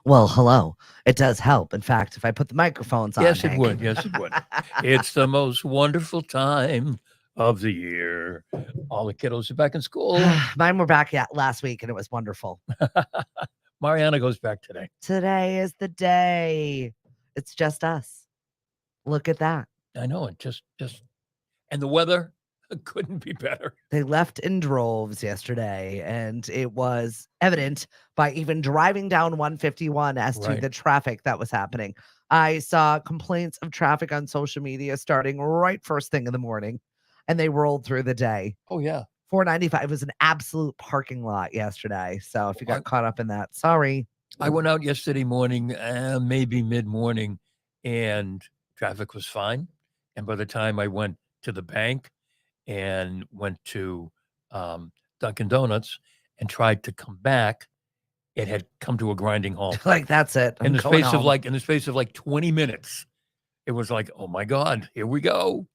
Well, hello. It does help. In fact, if I put the microphones on, Yes, it Hank. would. Yes, it would. It's the most wonderful time of the year. All the kiddos are back in school. Mine were back last week, and it was wonderful. Mariana goes back today. Today is the day. It's just us. Look at that. I know it. And the weather couldn't be better. They left in droves yesterday, and it was evident by even driving down 151 as to Right. the traffic that was happening. I saw complaints of traffic on social media starting right first thing in the morning, and they rolled through the day. Oh yeah. 495 was an absolute parking lot yesterday. So if you got I- caught up in that, sorry. I went out yesterday morning, maybe mid-morning, and traffic was fine. And by the time I went to the bank and went to Dunkin' Donuts and tried to come back, it had come to a grinding halt. Like, that's it. In the space of like 20 minutes, it was like, oh my God, here we go.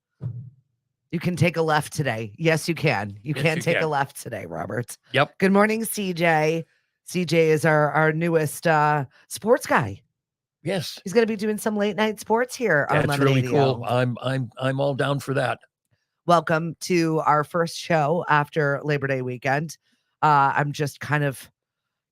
You can take a left today. Yes, you can. You Yes, can you take a can. left today, Robert. Yep. Good morning, CJ. CJ is our newest sports guy. Yes. He's going to be doing some late night sports here on That's really Lemonade-o. cool. I'm all down for that. Welcome to our first show after Labor Day weekend. I'm just kind of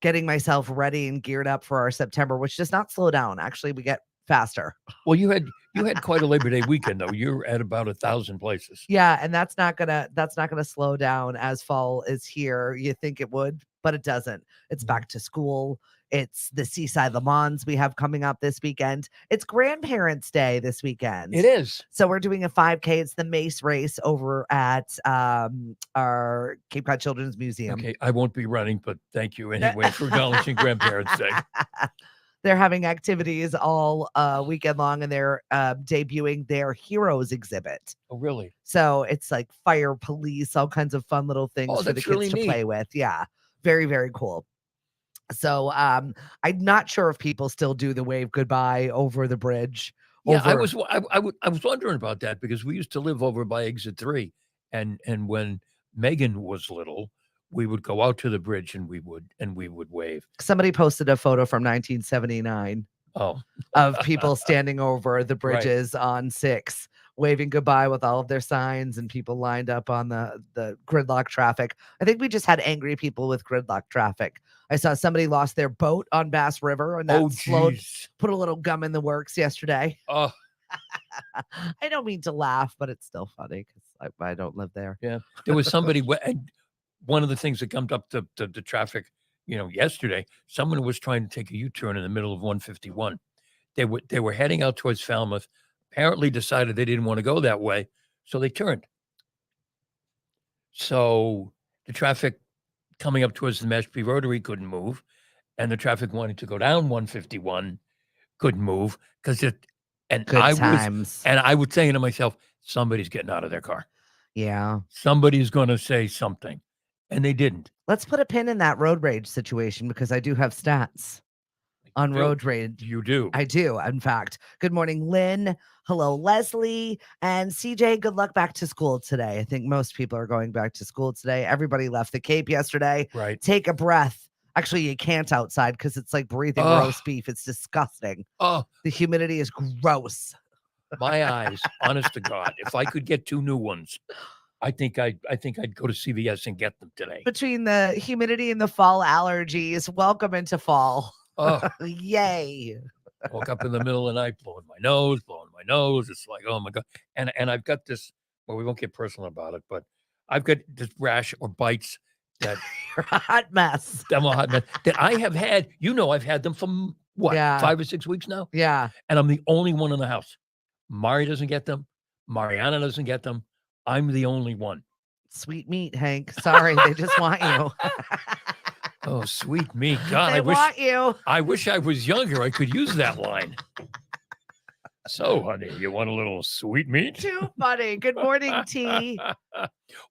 getting myself ready and geared up for our September, which does not slow down. Actually, we get faster. Well, you had quite a Labor Day weekend though. You're at about 1,000 places. Yeah, and that's not gonna slow down as fall is here. You think it would, but it doesn't. It's back to school. It's the Seaside Le Mans we have coming up this weekend. It's Grandparents' Day this weekend. It is. So we're doing a 5K. It's the Mace race over at our Cape Cod Children's Museum. Okay, I won't be running, but thank you anyway for acknowledging Grandparents' Day. They're having activities all weekend long, and they're debuting their Heroes exhibit. Oh, really? So it's like fire, police, all kinds of fun little things for the that's kids really to neat. play with. Yeah, very, very cool. So I'm not sure if people still do the wave goodbye over the bridge. Yeah, I over- was wondering about that because we used to live over by Exit 3, and when Megan was little, we would go out to the bridge and we would wave. Somebody posted a photo from 1979 Oh, of people standing over the bridges on 6, waving goodbye with all of their signs and people lined up on the gridlock traffic. I think we just had angry people with gridlock traffic. I saw somebody lost their boat on Bass River, and that put a little gum in the works yesterday. Oh, I don't mean to laugh, but it's still funny because I don't live there. yeah. There was somebody, and one of the things that comes up to the traffic, yesterday, someone was trying to take a U-turn in the middle of 151. They were heading out towards Falmouth, apparently decided they didn't want to go that way, so they turned. So the traffic coming up towards the Mashpee Rotary couldn't move, and the traffic wanting to go down 151 couldn't move because I was saying to myself, somebody's getting out of their car. Yeah. Somebody's going to say something, and they didn't. Let's put a pin in that road rage situation because I do have stats on road rage. You do. I do, in fact. Good morning, Lynn. Hello, Leslie. And CJ, good luck back to school today. I think most people are going back to school today. Everybody left the Cape yesterday. Right. Take a breath. Actually, you can't outside because it's like breathing roast beef. It's disgusting. Oh, the humidity is gross. My eyes, honest to God, if I could get 2 new ones, I think I'd go to CVS and get them today. Between the humidity and the fall allergies, welcome into fall. Oh, yay. Woke up in the middle of the night, blowing my nose. It's like, oh my God. And I've got this, well, we won't get personal about it, but I've got this rash or bites that You're a hot mess. I'm a hot mess that I have had. I've had them for what, 5 or 6 weeks now? Yeah. And I'm the only one in the house. Mari doesn't get them. Mariana doesn't get them. I'm the only one. Sweet meat, Hank. Sorry, they just want you. Oh, sweet meat. God, they want you. I wish I was younger. I could use that line. So, honey, you want a little sweet meat? Too funny. Good morning, T.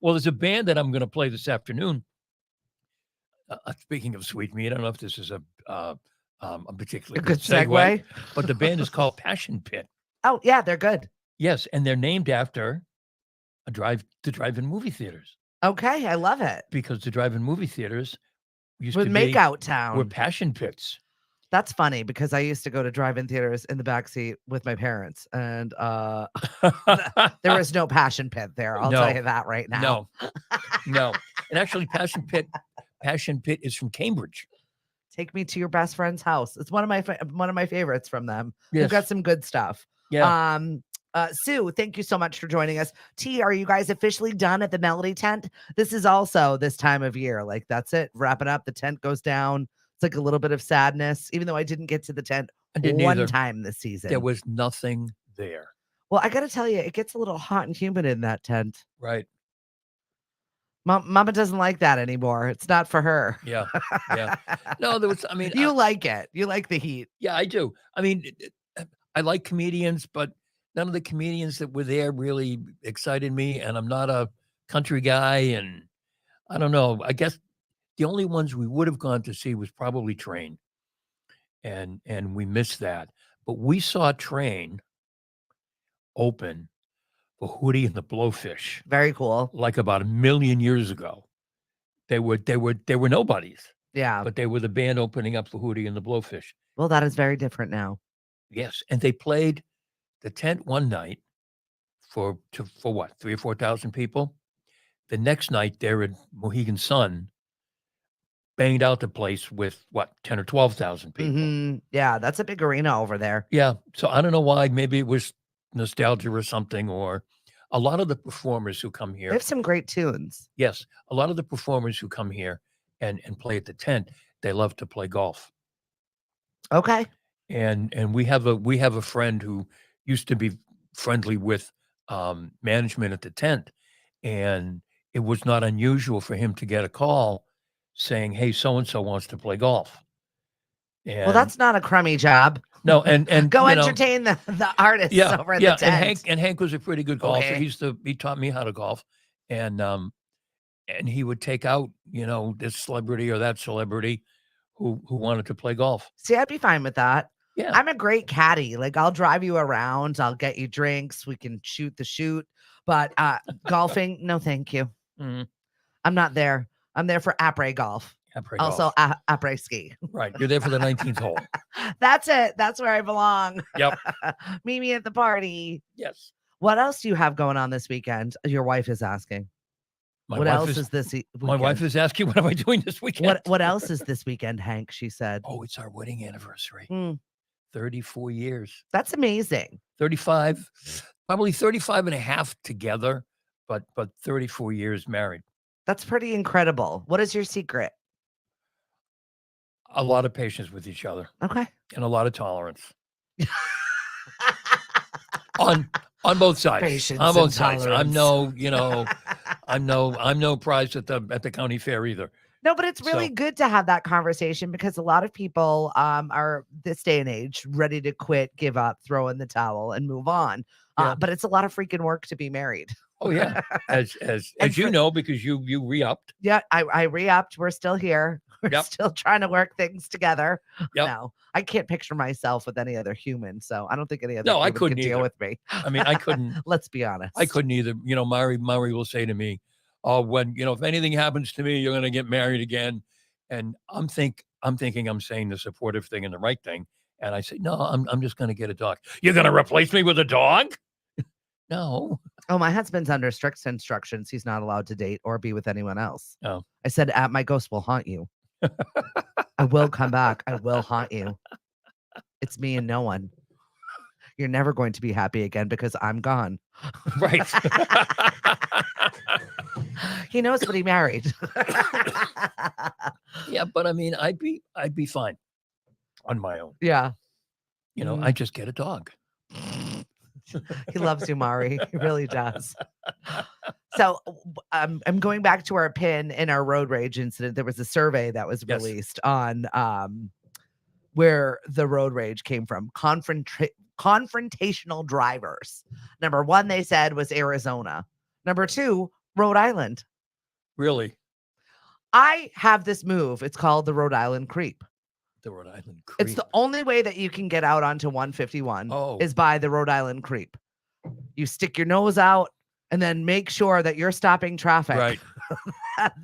Well, there's a band that I'm going to play this afternoon. Speaking of sweet meat, I don't know if this is a particularly good segue, but the band is called Passion Pit. Oh, yeah, they're good. Yes, and they're named after the drive-in movie theaters. Okay, I love it. Because the drive-in movie theaters used to be Makeout Town. Were passion pits. That's funny because I used to go to drive-in theaters in the backseat with my parents, and there was no Passion Pit there. I'll tell No, you that right now. no. And actually, Passion Pit is from Cambridge. Take Me to Your Best Friend's House. It's one of my favorites from them. They've Yes. got some good stuff. Yeah. Sue, thank you so much for joining us. T, are you guys officially done at the Melody tent? This is also this time of year. Like, that's it. Wrapping up. The tent goes down. It's like a little bit of sadness, even though I didn't get to the tent I didn't one either. time this season. There was nothing there. Well, I got to tell you, it gets a little hot and humid in that tent. Right. Mama doesn't like that anymore. It's not for her. Yeah. Yeah. No, there was, I mean, You like it. You like the heat. yeah, I do. I mean, I like comedians, but none of the comedians that were there really excited me. And I'm not a country guy. And I don't know. I guess the only ones we would have gone to see was probably Train. And we missed that. But we saw Train open for Hootie and the Blowfish Very cool. like about 1 million years ago. They were nobodies, Yeah. but they were the band opening up for Hootie and the Blowfish. Well, that is very different now. Yes, and they played the tent one night for what, 3,000 or 4,000 people. The next night, they're at Mohegan Sun, banged out the place with what, 10 or 12,000 people. Yeah, that's a big arena over there. Yeah, so I don't know why. Maybe it was nostalgia or something, or a lot of the performers who come here. They have some great tunes. Yes, a lot of the performers who come here and play at the tent, they love to play golf. Okay. And we have a friend who used to be friendly with management at the tent, and it was not unusual for him to get a call saying, "Hey, so and so wants to play golf." And well, that's not a crummy job. no, and go entertain the artists over at the tent. And Hank was a pretty good golfer. Okay. He taught me how to golf, and he would take out this celebrity or that celebrity who wanted to play golf. See, I'd be fine with that. Yeah. I'm a great caddy. Like, I'll drive you around. I'll get you drinks. We can shoot the shoot. But golfing, no, thank you. Mm-hmm. I'm not there. I'm there for après golf. Also, après ski. Right. You're there for the 19th hole. That's it. That's where I belong. Yep. Meet me at the party. Yes. What else do you have going on this weekend? Your wife is asking. What else is this weekend? My wife is asking, what am I doing this weekend? What else is this weekend, Hank? She said. Oh, it's our wedding anniversary. 34 years. That's amazing. 35, probably 35 and a half together, but 34 years married. That's pretty incredible. What is your secret? A lot of patience with each other. Okay. And a lot of tolerance. on both sides. Patience on both and sides. I'm no prize at the county fair either. No, but it's really good to have that conversation because a lot of people are this day and age ready to quit, give up, throw in the towel, and move on. But it's a lot of freaking work to be married. Oh yeah, as you know, because you re-upped. Yeah, I re-upped. We're still here. We're still trying to work things together. Yep. No, I can't picture myself with any other human, so I don't think any other no, human I couldn't could deal with me. I mean, I couldn't. Let's be honest. I couldn't either. Mari will say to me, "Oh, when if anything happens to me, you're going to get married again." And I'm thinking I'm saying the supportive thing and the right thing, and I say, "No, I'm just going to get a dog." You're going to replace me with a dog? No. Oh, my husband's under strict instructions. He's not allowed to date or be with anyone else. Oh. I said, my ghost will haunt you. I will come back. I will haunt you. It's me and no one. You're never going to be happy again because I'm gone. Right. He knows what he married. Yeah, but I mean, I'd be fine on my own. Yeah. I just get a dog. He loves you, Mari. He really does. So I'm going back to our pin in our road rage incident. There was a survey that was released on where the road rage came from. Confrontational drivers. Number 1, they said, was Arizona. Number 2, Rhode Island. Really? I have this move. It's called the Rhode Island Creep. The Rhode Island Creep. It's the only way that you can get out onto 151 is by the Rhode Island Creep. You stick your nose out and then make sure that you're stopping traffic. Right.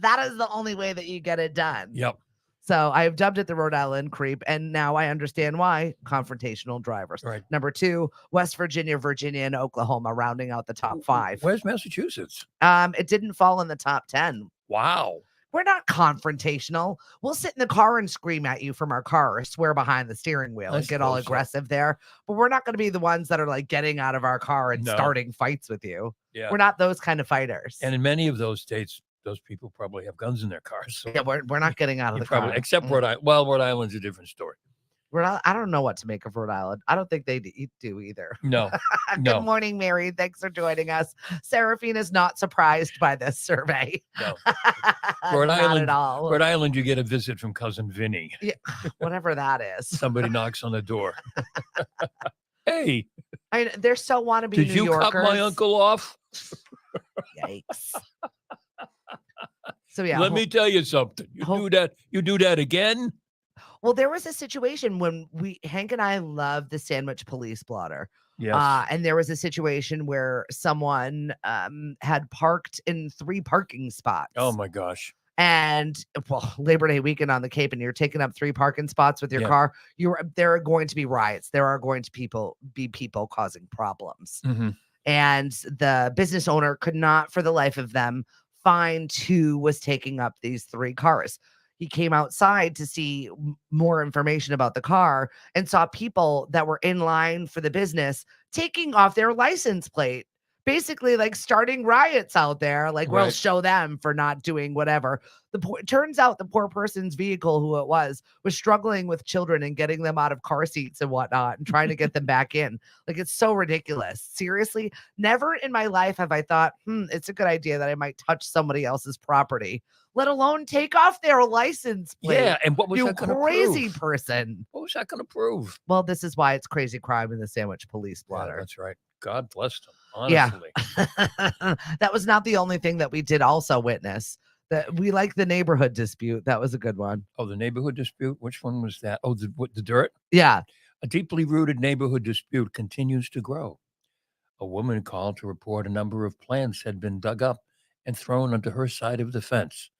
That is the only way that you get it done. Yep. So I have dubbed it the Rhode Island creep, and now I understand why. Confrontational drivers. Right. Number 2, West Virginia, Virginia, and Oklahoma, rounding out the top 5. Where's Massachusetts? It didn't fall in the top 10. Wow. We're not confrontational. We'll sit in the car and scream at you from our car or swear behind the steering wheel and get all aggressive there. But we're not going to be the ones that are like getting out of our car and starting fights with you. Yeah. We're not those kind of fighters. And in many of those states, those people probably have guns in their cars. So yeah, we're not getting out of the car. Except Rhode Island. Well, Rhode Island's a different story. I don't know what to make of Rhode Island. I don't think they do either. No. Good morning, Mary. Thanks for joining us. Seraphine is not surprised by this survey. No. Rhode Island at all. Rhode Island, you get a visit from cousin Vinny. Yeah, whatever that is. Somebody knocks on the door. Hey, they're so wannabe did New you Yorkers. cut my uncle off? Yikes. So yeah. Let me tell you something. You do that again? Well, there was a situation when Hank and I love the Sandwich Police blotter. Yes. And there was a situation where someone had parked in 3 parking spots. Oh my gosh. And Labor Day weekend on the Cape, and you're taking up 3 parking spots with your car. There are going to be riots. There are going to be people causing problems. Mm-hmm. And the business owner could not, for the life of them, find who was taking up these 3 cars. He came outside to see more information about the car and saw people that were in line for the business taking off their license plate, basically like starting riots out there. Like, we'll show them for not doing whatever. It turns out the poor person's vehicle, who it was struggling with children and getting them out of car seats and whatnot and trying to get them back in. Like, it's so ridiculous. Seriously, never in my life have I thought, it's a good idea that I might touch somebody else's property, let alone take off their license plate. Yeah, and what was that going to prove? You crazy person. What was that going to prove? Well, this is why it's crazy crime in the Sandwich Police blotter. Yeah, that's right. God bless them, honestly. Yeah. That was not the only thing that we did also witness. That we like the neighborhood dispute. That was a good one. Oh, the neighborhood dispute? Which one was that? Oh, the dirt? Yeah. A deeply rooted neighborhood dispute continues to grow. A woman called to report a number of plants had been dug up and thrown onto her side of the fence.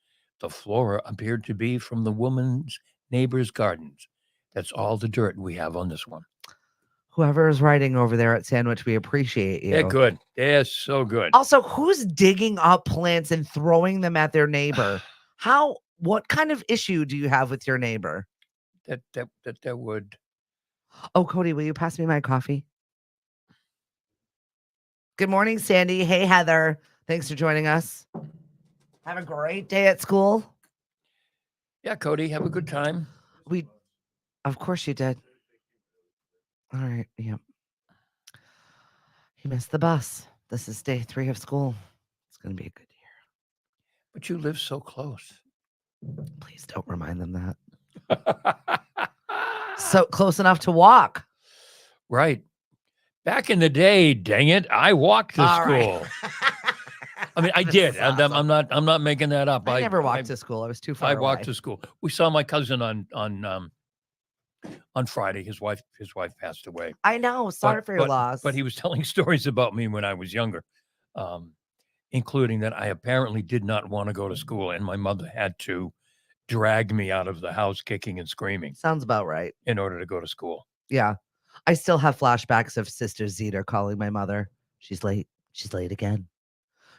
The flora appeared to be from the woman's neighbor's gardens. That's all the dirt we have on this one. Whoever is writing over there at Sandwich, we appreciate you. They're good. They're so good. Also, who's digging up plants and throwing them at their neighbor? What kind of issue do you have with your neighbor? That would. Oh, Cody, will you pass me my coffee? Good morning, Sandy. Hey, Heather. Thanks for joining us. Have a great day at school. Yeah, Cody, have a good time. Of course you did. All right. Yep. He missed the bus. This is day 3 of school. It's going to be a good year. But you live so close. Please don't remind them that. So close enough to walk. Right. Back in the day, dang it, I walked to school. Right. I mean, I did. Awesome. I'm not making that up. I never walked to school. I was too far away. I walked to school. We saw my cousin on Friday. His wife passed away. I know. Sorry for your loss. But he was telling stories about me when I was younger, including that I apparently did not want to go to school, and my mother had to drag me out of the house kicking and screaming. Sounds about right. In order to go to school. Yeah. I still have flashbacks of Sister Zeta calling my mother. She's late. She's late again.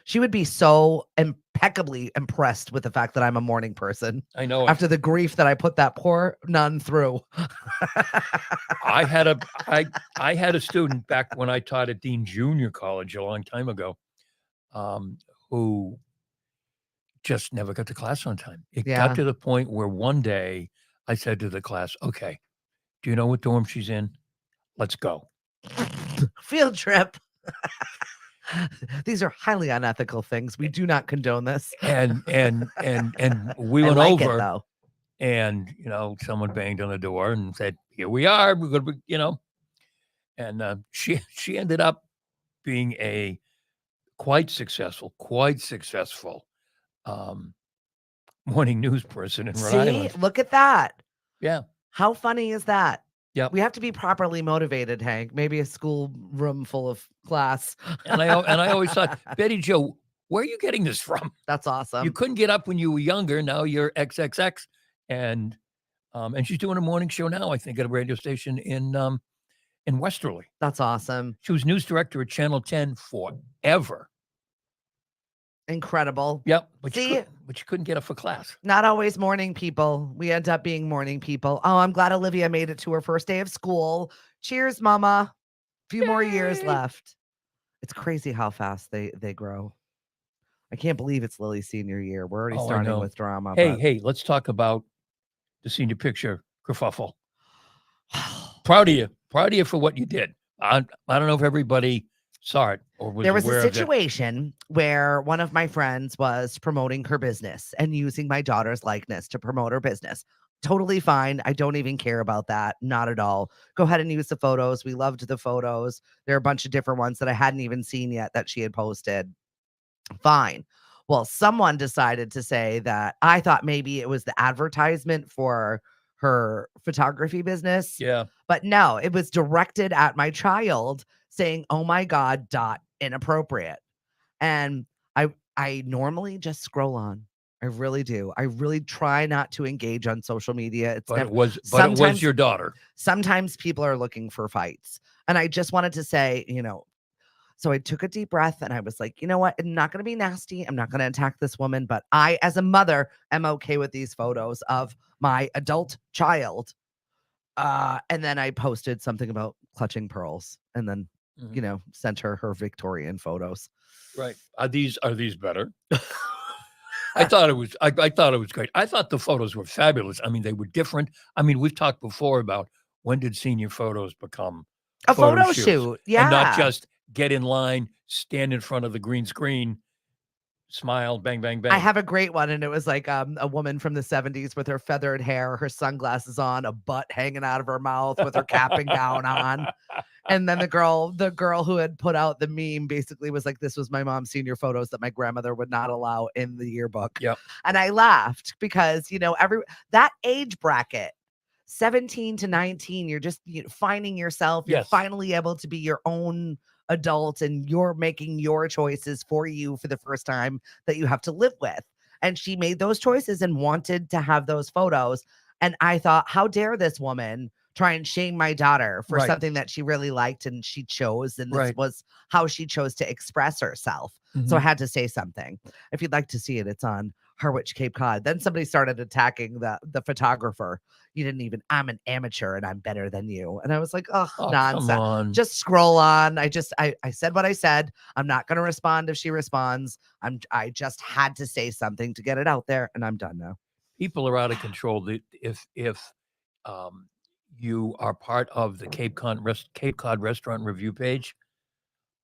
She would be so impeccably impressed with the fact that I'm a morning person. I know. After the grief that I put that poor nun through. I had a student back when I taught at Dean Junior College a long time ago, who just never got to class on time. It got to the point where one day I said to the class, "Okay, do you know what dorm she's in? Let's go." Field trip. These are highly unethical things. We do not condone this. And we went over, and someone banged on the door and said, "Here we are. We're gonna be," and she ended up being a quite successful morning news person in Rhode Island. Look at that. Yeah. How funny is that? Yeah, we have to be properly motivated, Hank. Maybe a school room full of class. and I always thought, Betty Jo, where are you getting this from? That's awesome. You couldn't get up when you were younger. Now you're XXX. and she's doing a morning show now, I think, at a radio station in Westerly. That's awesome. She was news director at Channel 10 forever. Incredible. Yep. But See, you couldn't get her for class. not always morning people. We end up being morning people. Oh, I'm glad Olivia made it to her first day of school. Cheers, mama. A few more years Yay. left. It's crazy how fast they grow. I can't believe it's Lily's senior year. We're already Oh, I starting know. with drama. Hey, let's talk about the senior picture kerfuffle. Proud of you for what you did. I don't know if everybody saw it or was there was aware a of it. situation where one of my friends was promoting her business and using my daughter's likeness to promote her business. Totally fine. I don't even care about that. Not at all. Go ahead and use the photos. We loved the photos. There are a bunch of different ones that I hadn't even seen yet that she had posted. Fine. Well, someone decided to say that I thought maybe it was the advertisement for her photography business. Yeah. But no, it was directed at my child saying, "Oh my God, inappropriate." And I normally just scroll on. I really do. I really try not to engage on social media. It's But never, it was sometimes your daughter. sometimes people are looking for fights. And I just wanted to say, so I took a deep breath and I was like, you know what? I'm not going to be nasty. I'm not going to attack this woman, but I, as a mother, am okay with these photos of my adult child. And then I posted something about clutching pearls and then, sent her Victorian photos. Right. Are these better? I thought it was great. I thought the photos were fabulous. I mean, they were different. I mean, we've talked before about when did senior photos become a photo shoots, shoot. Yeah. And not just get in line, stand in front of the green screen, smile, bang, bang, bang. I have a great one, and it was like a woman from the 70s with her feathered hair, her sunglasses on, a butt hanging out of her mouth with her cap and gown on. And then the girl who had put out the meme basically was like, this was my mom's senior photos that my grandmother would not allow in the yearbook. Yep. And I laughed because, that age bracket, 17 to 19, you're just finding yourself. You're finally able to be your own adult and you're making your choices for you for the first time that you have to live with. And she made those choices and wanted to have those photos. And I thought, how dare this woman try and shame my daughter for something that she really liked and she chose. And this was how she chose to express herself. Mm-hmm. So I had to say something. If you'd like to see it, it's on Harwich, Cape Cod. Then somebody started attacking the photographer. I'm an amateur and I'm better than you. And I was like, oh nonsense. Come on. Just scroll on. I said what I said. I'm not going to respond if she responds. I just had to say something to get it out there and I'm done now. People are out of control. If you are part of the Cape Cod restaurant review page,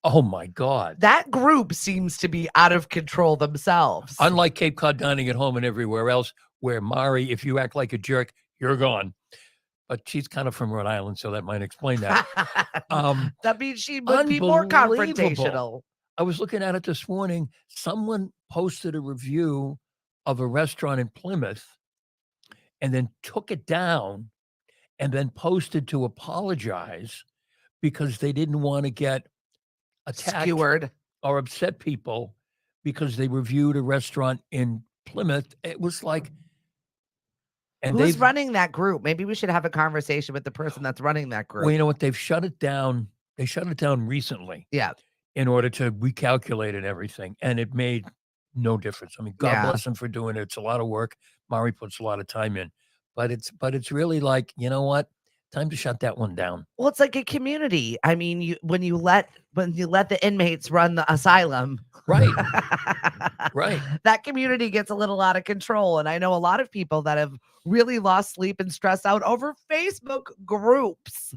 oh my God. That group seems to be out of control themselves. Unlike Cape Cod Dining at Home and everywhere else, where Mari, if you act like a jerk, you're gone. But she's kind of from Rhode Island, so that might explain that. That means she would be more confrontational. I was looking at it this morning. Someone posted a review of a restaurant in Plymouth and then took it down and then posted to apologize because they didn't want to get attacked skewered or upset people because they reviewed a restaurant in Plymouth. It was like, and who's running that group? Maybe we should have a conversation with the person that's running that group. Well, you know what? They've shut it down. They shut it down recently. Yeah. In order to recalculate and everything. And it made no difference. I mean, God bless them for doing it. It's a lot of work. Mari puts a lot of time in. But it's really like, you know what? Time to shut that one down. Well, it's like a community. I mean, when you let the inmates run the asylum, right, right, that community gets a little out of control. And I know a lot of people that have really lost sleep and stressed out over Facebook groups.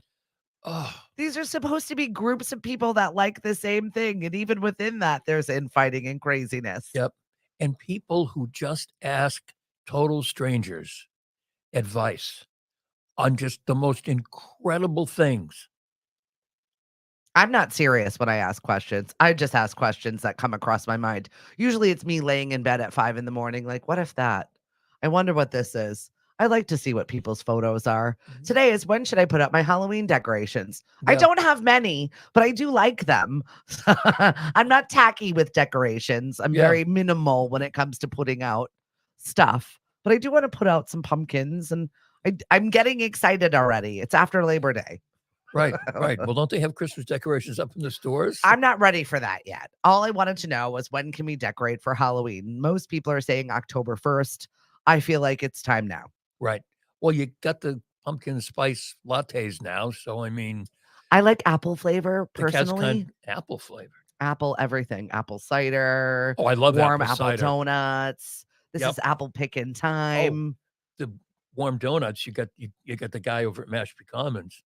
Oh. These are supposed to be groups of people that like the same thing, and even within that, there's infighting and craziness. Yep, and people who just ask total strangers advice on just the most incredible things. I'm not serious when I ask questions. I just ask questions that come across my mind. Usually it's me laying in bed at 5 a.m. like, what if that? I wonder what this is. I like to see what people's photos are. Mm-hmm. Today is when should I put up my Halloween decorations? Yeah. I don't have many, but I do like them. I'm not tacky with decorations. I'm very minimal when it comes to putting out stuff. but I do want to put out some pumpkins, and I'm getting excited already. It's after Labor Day. Right, right. Well, don't they have Christmas decorations up in the stores? I'm not ready for that yet. All I wanted to know was, when can we decorate for Halloween? Most people are saying October 1st. I feel like it's time now. Right. Well, you got the pumpkin spice lattes now, so I mean, I like apple flavor the cat's personally. kind apple flavored. Apple everything. Apple cider, Oh, I love warm apple apple cider. donuts. This Yep. is apple picking Oh, time. the warm donuts. You got the guy over at Mashpee Commons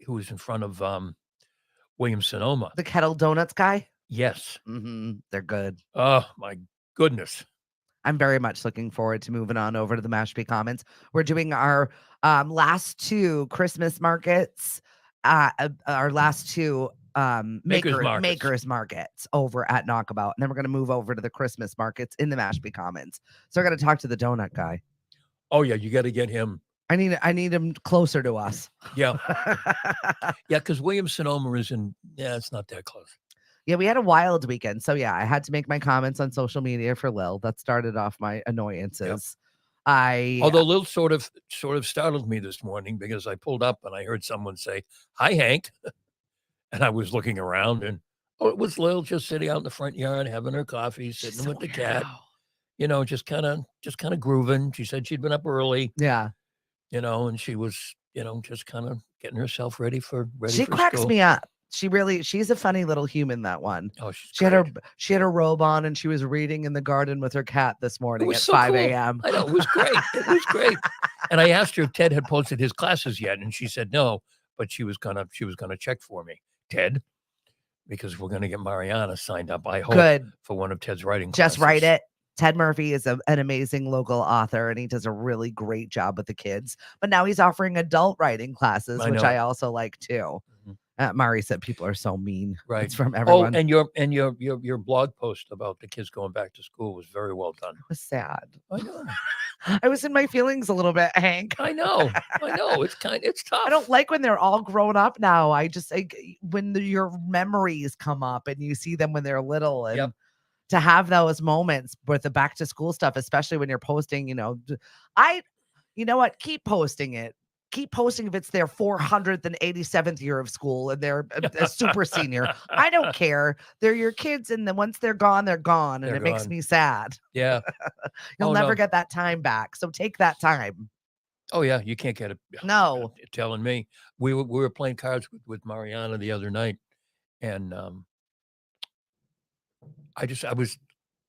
who was in front of Williams Sonoma. The kettle donuts guy. Yes. They're good. Oh my goodness. I'm very much looking forward to moving on over to the Mashpee Commons. We're doing our last two Christmas markets, our last two makers markets over at Knockabout, and then we're going to move over to the Christmas markets in the Mashpee Commons. So we're going to talk to the donut guy. Oh yeah, you got to get him. I need him closer to us. Yeah. Yeah, because Williams Sonoma is it's not that close. Yeah, we had a wild weekend. So yeah, I had to make my comments on social media for Lil. That started off my annoyances. Yep. Although Lil sort of startled me this morning, because I pulled up and I heard someone say, "Hi, Hank." And I was looking around, and it was Lil just sitting out in the front yard having her coffee, sitting with the cat. Just kind of grooving. She said she'd been up early. Yeah. And she was, just kind of getting herself ready for She cracks me up. She's a funny little human, that one. Oh, she had her robe on, and she was reading in the garden with her cat this morning at 5 a.m. I know, it was great. It was great. And I asked her if Ted had posted his classes yet, and she said no, but she was gonna check for me, Ted, because we're gonna get Mariana signed up. I hope for one of Ted's writing classes. Just write it. Ted Murphy is an amazing local author, and he does a really great job with the kids. But now he's offering adult writing classes, which I also like too. Mari said people are so mean. Right. It's from everyone. Oh, and your blog post about the kids going back to school was very well done. It was sad. I know. I was in my feelings a little bit, Hank. I know. It's tough. I don't like when they're all grown up now. I just when your memories come up and you see them when they're little, and to have those moments with the back to school stuff, especially when you're posting, you know what? Keep posting it. Keep posting if it's their 487th year of school and they're a super senior. I don't care. They're your kids, and then once they're gone, they're gone, and it makes me sad. Yeah. You'll never get that time back. So take that time. Oh yeah, you can't get it. No. You're telling me. We were playing cards with Mariana the other night, and we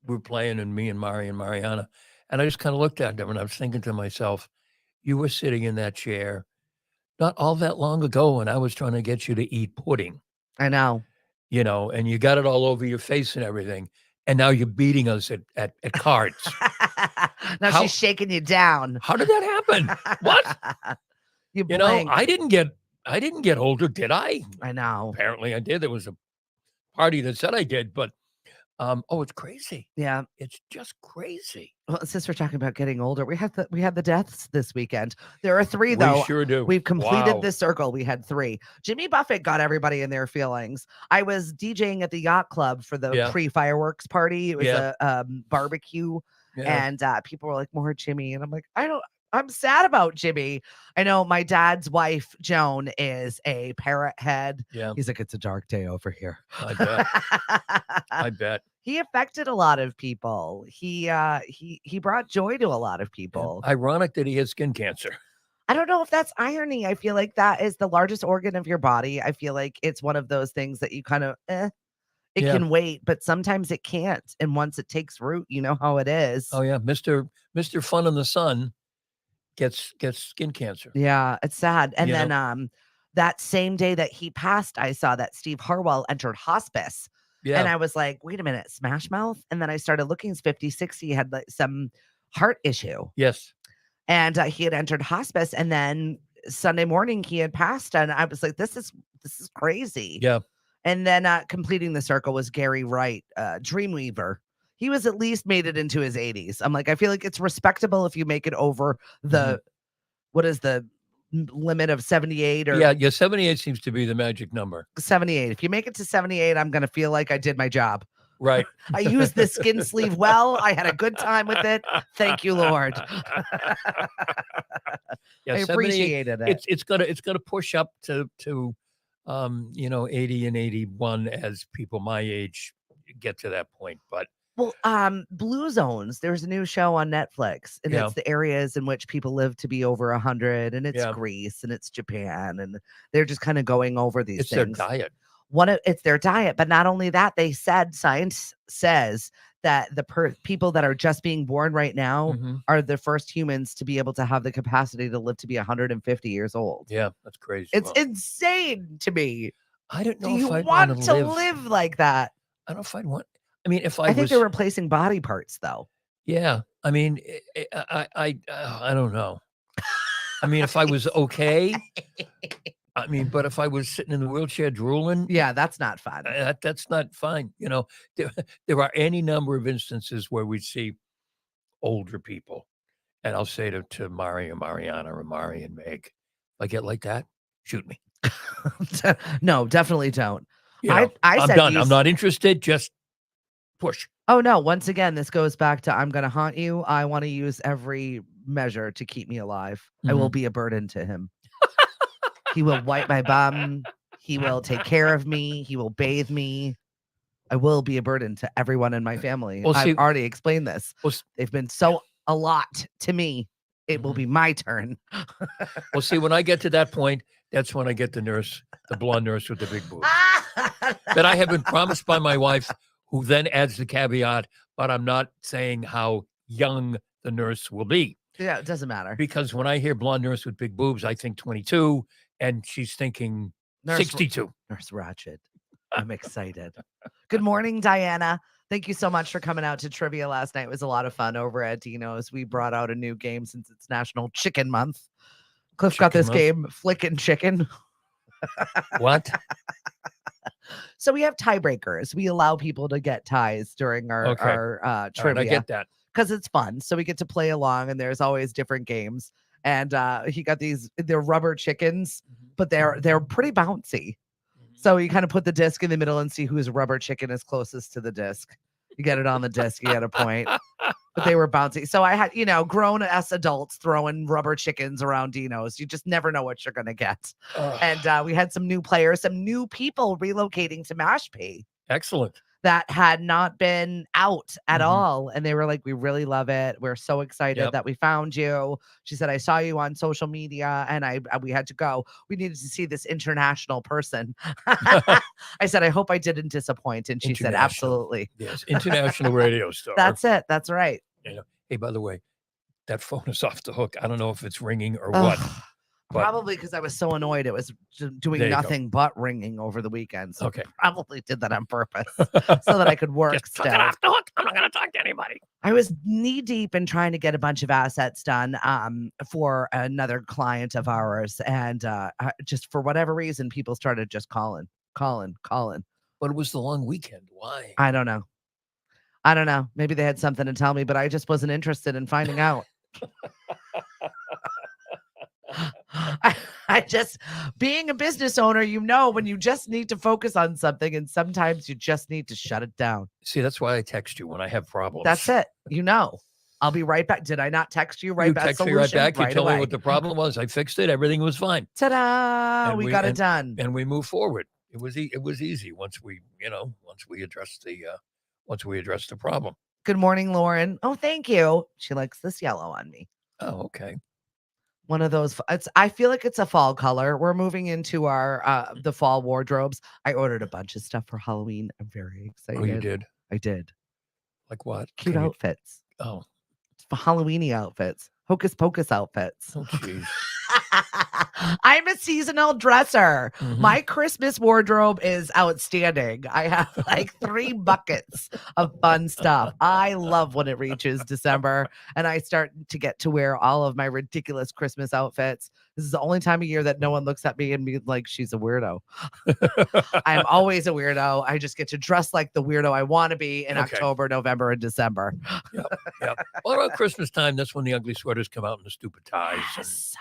were playing, and me and Mari and Mariana, and I just kind of looked at them, and I was thinking to myself, you were sitting in that chair not all that long ago when I was trying to get you to eat pudding. I know. And you got it all over your face and everything. And now you're beating us at cards. Now she's shaking you down. How did that happen? What? You know, I didn't get older, did I? I know. Apparently I did. There was a party that said I did, but it's crazy. Yeah. It's just crazy. Well, since we're talking about getting older, we had the deaths this weekend. There are 3 though. We sure do. We've completed the circle. We had 3. Jimmy Buffett got everybody in their feelings. I was DJing at the yacht club for the pre-fireworks party. It was a barbecue, and people were like, "More Jimmy," and I'm like, I'm sad about Jimmy. I know my dad's wife, Joan, is a parrot head. Yeah. He's like, it's a dark day over here. I bet. I bet. He affected a lot of people. He brought joy to a lot of people. Yeah. Ironic that he had skin cancer. I don't know if that's irony. I feel like that is the largest organ of your body. I feel like it's one of those things that you kind of, it can wait, but sometimes it can't. And once it takes root, you know how it is. Oh yeah. Mr. Fun in the Sun gets skin cancer. Yeah, it's sad. And then that same day that he passed, I saw that Steve Harwell entered hospice. Yeah. And I was like, wait a minute, Smash Mouth? And then I started looking, he's 56. He had like some heart issue. Yes. And he had entered hospice. And then Sunday morning he had passed. And I was like, this is crazy. Yeah. And then completing the circle was Gary Wright, Dreamweaver. He was at least made it into his 80s. I'm like, I feel like it's respectable if you make it over the, what is the limit of 78 or 78 seems to be the magic number. 78. If you make it to 78, I'm going to feel like I did my job. Right. I used this skin sleeve well. I had a good time with it. Thank you, Lord. Yeah, I 78. appreciated it. It's gonna push up to 80 and 81 as people my age get to that point. But Well, Blue Zones, there's a new show on Netflix, and yeah, it's the areas in which people live to be over 100, and it's yeah, Greece and it's Japan, and they're just kind of going over these it's their things. diet. It's their diet, but not only that, they said science says that people that are just being born right now Hmm. are the first humans to be able to have the capacity to live to be 150 years old. Yeah, that's crazy. It's Well, insane to me. I don't Do know you if I'd want to want to live. live like that? I don't know if I'd want. I mean, if I I think they're was, replacing body parts, though. yeah. I mean, I don't know. I mean, if I was okay. I mean, but if I was sitting in the wheelchair drooling, Yeah, that's not fun. that's not fine. There, there are any number of instances where we see older people, and I'll say to Mari or Mariana or Mari and Meg, if I get like that, shoot me. No, definitely don't. You I know, I I'm said done. I'm these. not interested. Just push. Oh no, once again, this goes back to I'm gonna haunt you. I want to use every measure to keep me alive. I will Mhm. be a burden to him. He will wipe my bum. He will take care of me. He will bathe me. I will be a burden to everyone in my family. Well, I've see, already explained this. well, s- They've been so a lot to me. It will mhm. be my turn. Well, see, when I get to that point, that's when I get the nurse, the blonde nurse with the big boobs that I have been promised by my wife, who then adds the caveat, but I'm not saying how young the nurse will be. Yeah, it doesn't matter. Because when I hear blonde nurse with big boobs, I think 22, and she's thinking Nurse 62. Nurse Ratchet. I'm excited. Good morning, Diana. Thank you so much for coming out to trivia last night. It was a lot of fun over at Dino's. We brought out a new game since it's National Chicken Month. Cliff got Chicken this month? game, Flickin' Chicken. What? So we have tiebreakers. We allow people to get ties during our Okay. our All right, I trivia get that. because it's fun. So we get to play along, and there's always different games. And he got they're rubber chickens, but they're pretty bouncy. So you kind of put the disc in the middle and see whose rubber chicken is closest to the disc. You get it on the disc, you get a point. But they were bouncy. So I had, grown ass adults throwing rubber chickens around Dino's. You just never know what you're going to get. Ugh. And we had some new players, some new people relocating to Mashpee Excellent. that had not been out at Mhm. all. And they were like, we really love it. We're so excited Yep. that we found you. She said, I saw you on social media and we had to go. We needed to see this international person. I said, I hope I didn't disappoint. And she said, International. absolutely. Yes, international radio star. That's it. That's right. Hey, by the way, that phone is off the hook. I don't know if it's ringing or what. Ugh, But probably because I was so annoyed. It was doing there you go. nothing but ringing over the weekend. So Okay. probably did that on purpose so that I could work Just took still. it off the hook. I'm not going to talk to anybody. I was knee deep in trying to get a bunch of assets done for another client of ours. And just for whatever reason, people started just calling. But it was the long weekend. Why? I don't know. Maybe they had something to tell me, but I just wasn't interested in finding out. I just, being a business owner, when you just need to focus on something and sometimes you just need to shut it down. See, that's why I text you when I have problems. That's it. I'll be right back. Did I not text you right You back? text me right back. You Right told away. me what the problem was. I fixed it. Everything was fine. Ta-da! We got it done. And we moved forward. It was easy once we addressed the problem. Good morning, Lauren. Oh, thank you. She likes this yellow on me. Oh, okay. One of those. I feel like it's a fall color. We're moving into our the fall wardrobes. I ordered a bunch of stuff for Halloween. I'm very excited. Oh, you did? I did. Like what? Cute outfits. Oh. Halloweeny outfits. Hocus pocus outfits. Oh, jeez. I'm a seasonal dresser. Mhm. My Christmas wardrobe is outstanding. I have like 3 buckets of fun stuff. I love when it reaches December and I start to get to wear all of my ridiculous Christmas outfits. This is the only time of year that no one looks at me and be like, she's a weirdo. I'm always a weirdo. I just get to dress like the weirdo I want to be in October, November, and December. Yep. Well, around Christmas time, that's when the ugly sweaters come out and the stupid ties. Yes.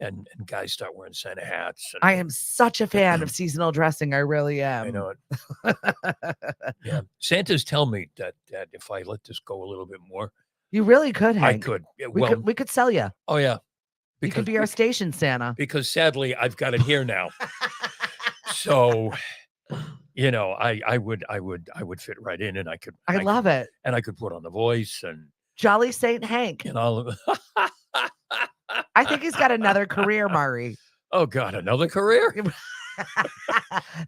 and guys start wearing Santa hats. And, I am such a fan of seasonal dressing. I really am. I know it. Yeah, Santas tell me that if I let this go a little bit more, You really could, I Hank. could. Yeah, We could sell you. Oh yeah, You could be our station Santa. Because sadly I've got it here now. So, you know, I would fit right in, and I love it. And I could put on The Voice and Jolly Saint Hank. and all of I think he's got another career, Mari. Oh God, another career?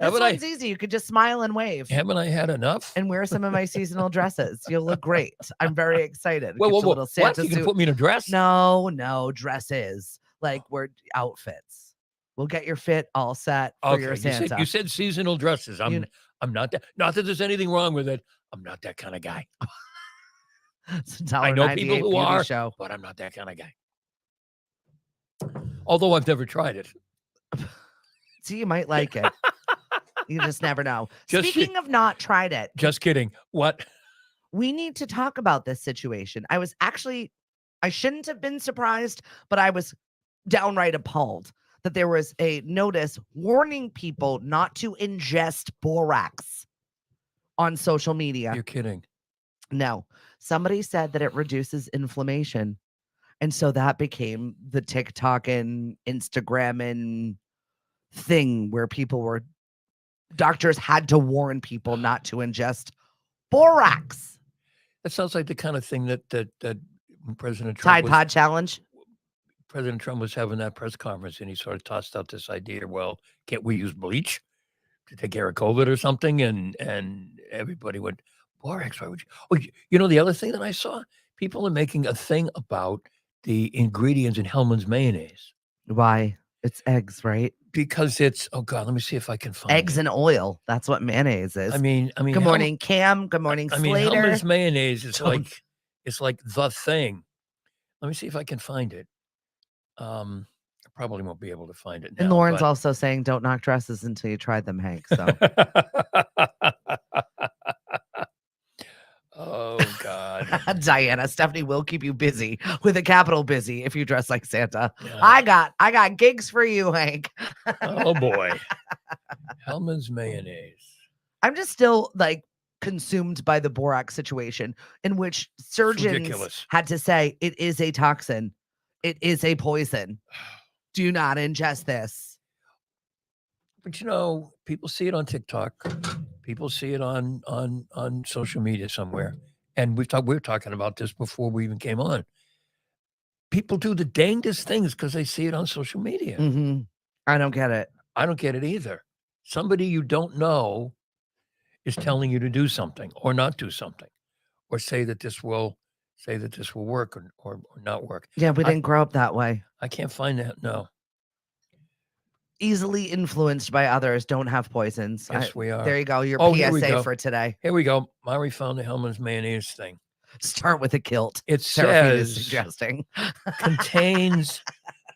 This one's easy. You could just smile and wave. Haven't I had enough? And wear some of my seasonal dresses. You'll look great. I'm very excited. Whoa, Get your little Santa what? You can suit. put me in a dress? No, dresses. Like we're outfits. We'll get your fit all set for your Santa. You said seasonal dresses. I'm not that. Not that there's anything wrong with it. I'm not that kind of guy. It's I know people who are, show. but I'm not that kind of guy. Although I've never tried it. See, you might like it. You just never know. Speaking of not tried it. Just kidding. What? We need to talk about this situation. I shouldn't have been surprised, but I was downright appalled that there was a notice warning people not to ingest borax on social media. You're kidding. No, somebody said that it reduces inflammation. And so that became the TikTok and Instagram and thing where doctors had to warn people not to ingest borax. That sounds like the kind of thing that President Trump Tide Pod Challenge. President Trump was having that press conference, and he sort of tossed out this idea, well, can't we use bleach to take care of COVID or something? And everybody went, borax, why would you? Oh, you know, the other thing that I saw, people are making a thing about the ingredients in Hellmann's mayonnaise. Why? It's eggs, right? Because it's, oh God, let me see if I can find eggs and oil. That's what mayonnaise is. I mean, good morning, Cam. Good morning, Slater. Hellmann's mayonnaise is it's like the thing. Let me see if I can find it. I probably won't be able to find it now. And Lauren's also saying, don't knock dresses until you try them, Hank. So. Oh God. Diana, Stephanie will keep you busy with a capital busy if you dress like Santa. Yeah. I got gigs for you, Hank. Oh boy. Hellmann's mayonnaise. I'm just still like consumed by the borax situation in which surgeons had to say it is a toxin. It is a poison. Do not ingest this. But you know, people see it on TikTok. People see it on social media somewhere. And we were talking about this before we even came on. People do the dangest things because they see it on social media. Mm-hmm. I don't get it. I don't get it either. Somebody you don't know is telling you to do something or not do something, or say that this will work or not work. Yeah, we didn't grow up that way. I can't find that. No. Easily influenced by others, don't have poisons. Yes, we are. There you go. Your PSA for today. Here we go. Mari found the Hellmann's mayonnaise thing. Start with a kilt. It says suggesting contains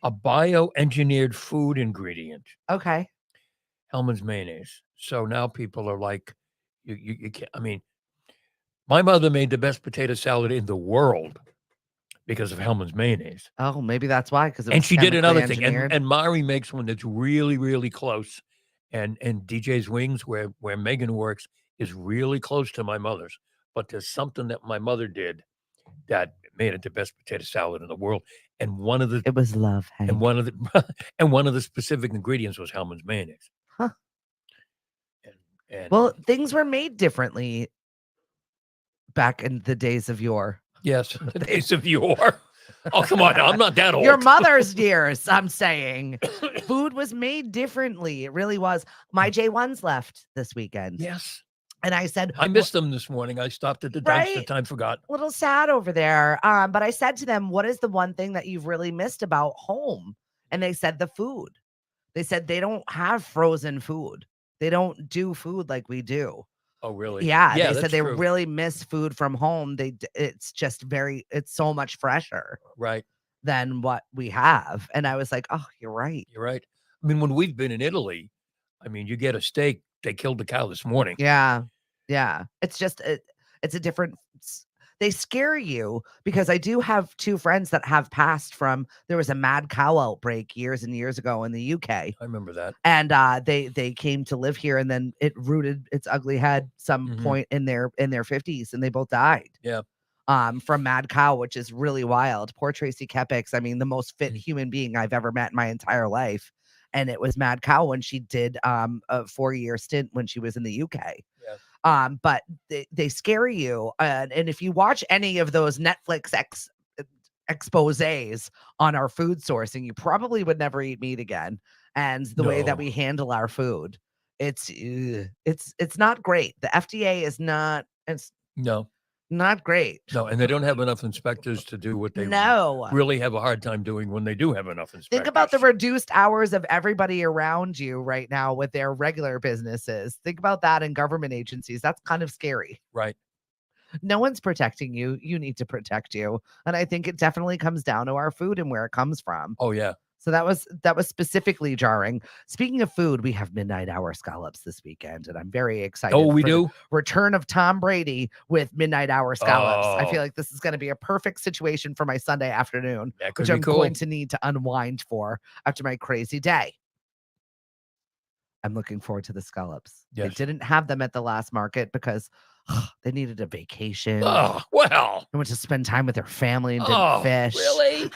a bioengineered food ingredient. Okay. Hellmann's mayonnaise. So now people are like, you can't. I mean, my mother made the best potato salad in the world because of Hellmann's mayonnaise. Oh, maybe that's why. And she did another thing. And Mari makes one that's really, really close. And DJ's Wings, where Megan works, is really close to my mother's. But there's something that my mother did that made it the best potato salad in the world. And it was love, Hank. And one of the specific ingredients was Hellmann's mayonnaise. Huh. And well, things were made differently back in the days of yore. Yes, the days of yore. Oh, come on. I'm not that old. Your mother's years, I'm saying. Food was made differently. It really was. My J1s left this weekend. Yes. And I said, I missed them this morning. I stopped at the dumpster. Time forgot. A little sad over there. But I said to them, what is the one thing that you've really missed about home? And they said the food. They said they don't have frozen food. They don't do food like we do. Oh, really? Yeah. They said they really miss food from home. It's so much fresher. Right. Than what we have. And I was like, oh, you're right. You're right. I mean, when we've been in Italy, I mean, you get a steak. They killed the cow this morning. Yeah. Yeah. It's just, it's a different, they scare you because I do have two friends that have passed from. There was a mad cow outbreak years and years ago in the UK, I remember that. and they came to live here, and then it rooted its ugly head some point in their 50s, and they both died. Yeah. From mad cow, which is really wild. Poor Tracy Kepix. I mean, the most fit human being I've ever met in my entire life. And it was mad cow when she did a 4-year stint when she was in the UK. Yeah. But they scare you. And if you watch any of those Netflix exposés on our food sourcing, you probably would never eat meat again. And the way that No. we handle our food, it's not great. The FDA is not, it's No. not great. No, and they don't have enough inspectors to do what they No. really have a hard time doing when they do have enough inspectors. Think about the reduced hours of everybody around you right now with their regular businesses. Think about that in government agencies. That's kind of scary. Right. No one's protecting you. You need to protect you. And I think it definitely comes down to our food and where it comes from. Oh, yeah. So that was specifically jarring. Speaking of food, we have midnight hour scallops this weekend, and I'm very excited. Oh, we for do? the return of Tom Brady with midnight hour scallops. I Oh. feel like this is going to be a perfect situation for my Sunday afternoon, That could which be I'm cool. going to need to unwind for after my crazy day. I'm looking forward to the scallops. They Yes. didn't have them at the last market because they needed a vacation. Oh, well. They went to spend time with their family and didn't fish. Really?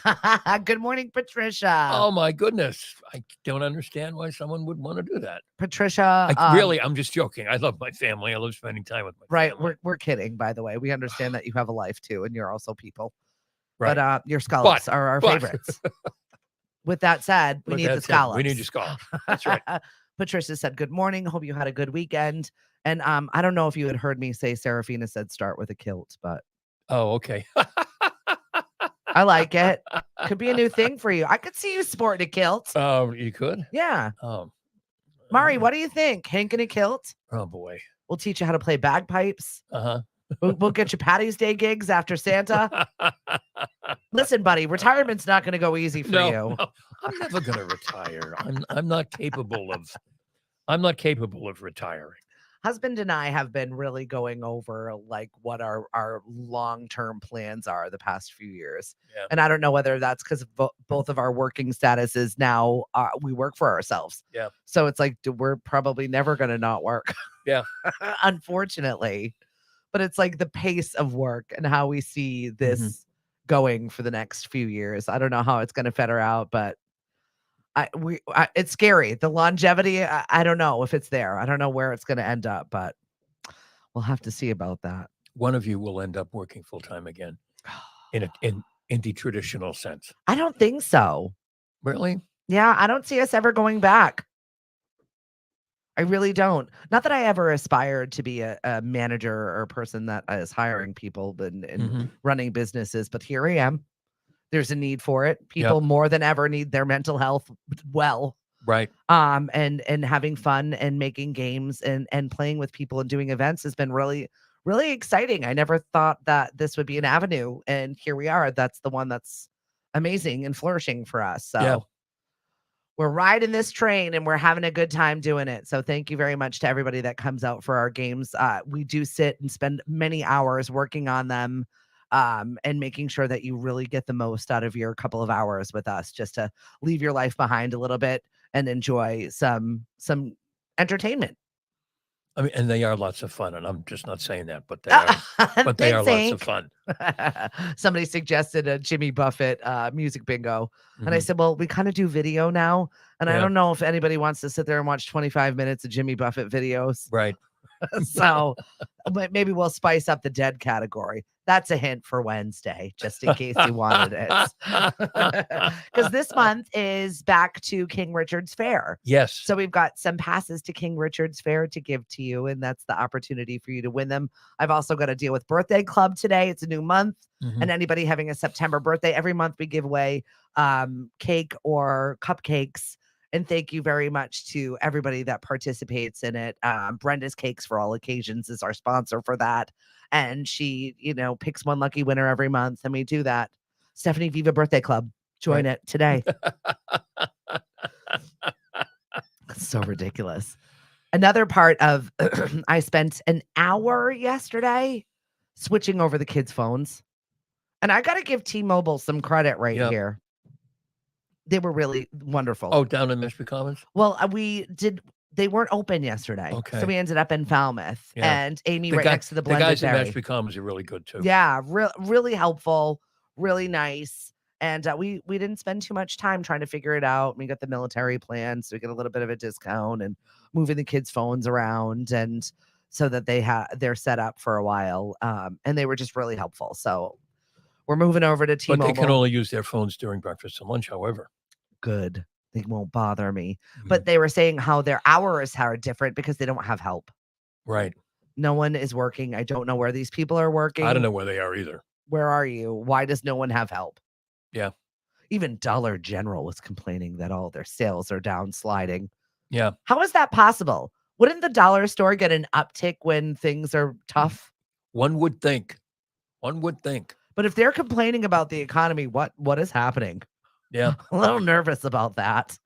Good morning, Patricia. Oh, my goodness. I don't understand why someone would want to do that. Patricia. Really, I'm just joking. I love my family. I love spending time with my Right. family. We're kidding, by the way. We understand that you have a life too, and you're also people. Right. But your scallops are our favorites. With that said, we need the scallops. We need your scallops. That's right. Patricia said, good morning. Hope you had a good weekend. And I don't know if you had heard me say Serafina said start with a kilt, but Oh, okay. I like it. Could be a new thing for you. I could see you sporting a kilt. Oh, you could? Yeah. Oh. Mari, what do you think? Hank in a kilt? Oh, boy. We'll teach you how to play bagpipes. Uh-huh. We'll get you Patty's Day gigs after Santa. Listen, buddy, retirement's not going to go easy for you. No, I'm never going to retire. I'm not capable of retiring. Husband and I have been really going over like what our long-term plans are the past few years. Yeah. And I don't know whether that's because both of our working statuses now we work for ourselves. Yeah. So it's like we're probably never going to not work. Yeah. Unfortunately. But it's like the pace of work and how we see this going for the next few years. I don't know how it's going to feather out, but it's scary. The longevity, I don't know if it's there. I don't know where it's going to end up, but we'll have to see about that. One of you will end up working full time again, in the traditional sense. I don't think so. Really? Yeah, I don't see us ever going back. I really don't. Not that I ever aspired to be a manager or a person that is hiring people and running businesses, but here I am. There's a need for it. People more than ever need their mental health well. Right. And having fun and making games and playing with people and doing events has been really, really exciting. I never thought that this would be an avenue. And here we are. That's the one that's amazing and flourishing for us. So we're riding this train and we're having a good time doing it. So thank you very much to everybody that comes out for our games. We do sit and spend many hours working on them. And making sure that you really get the most out of your couple of hours with us, just to leave your life behind a little bit and enjoy some entertainment. I mean, and they are lots of fun, and I'm just not saying that, but they are. But they are lots of fun. Somebody suggested a Jimmy Buffett music bingo, and I said, "Well, we kind of do video now, and I don't know if anybody wants to sit there and watch 25 minutes of Jimmy Buffett videos, right?" So maybe we'll spice up the dead category. That's a hint for Wednesday, just in case you wanted it. Because this month is back to King Richard's Fair. Yes. So we've got some passes to King Richard's Fair to give to you, and that's the opportunity for you to win them. I've also got to deal with Birthday Club today. It's a new month. And anybody having a September birthday, every month we give away cake or cupcakes. And thank you very much to everybody that participates in it. Brenda's Cakes for All Occasions is our sponsor for that. And she, picks one lucky winner every month. And we do that. Stephanie Viva Birthday Club. Join it today. So ridiculous. Another part of, I spent an hour yesterday switching over the kids' phones. And I got to give T-Mobile some credit right Yeah. here. They were really wonderful. Oh, down in Mashpee Commons? Well, they weren't open yesterday. So Okay. we ended up in Falmouth. Yeah. And Amy The right guy next to the the Blended guys at Berry. Mashpee Commons are really good too. Yeah, really helpful, really nice. And we didn't spend too much time trying to figure it out. We got the military plan, so we get a little bit of a discount and moving the kids' phones around, and so that they're set up for a while. And they were just really helpful. So we're moving over to But T-Mobile. they can only use their phones during breakfast and lunch, however. Good. They won't bother me. But they were saying how their hours are different because they don't have help. Right. No one is working. I don't know where these people are working. I don't know where they are either. Where are you? Why does no one have help? Yeah. Even Dollar General was complaining that all their sales are downsliding. Yeah. How is that possible? Wouldn't the dollar store get an uptick when things are tough? One would think. One would think. But if they're complaining about the economy, what is happening? Yeah. A little nervous about that.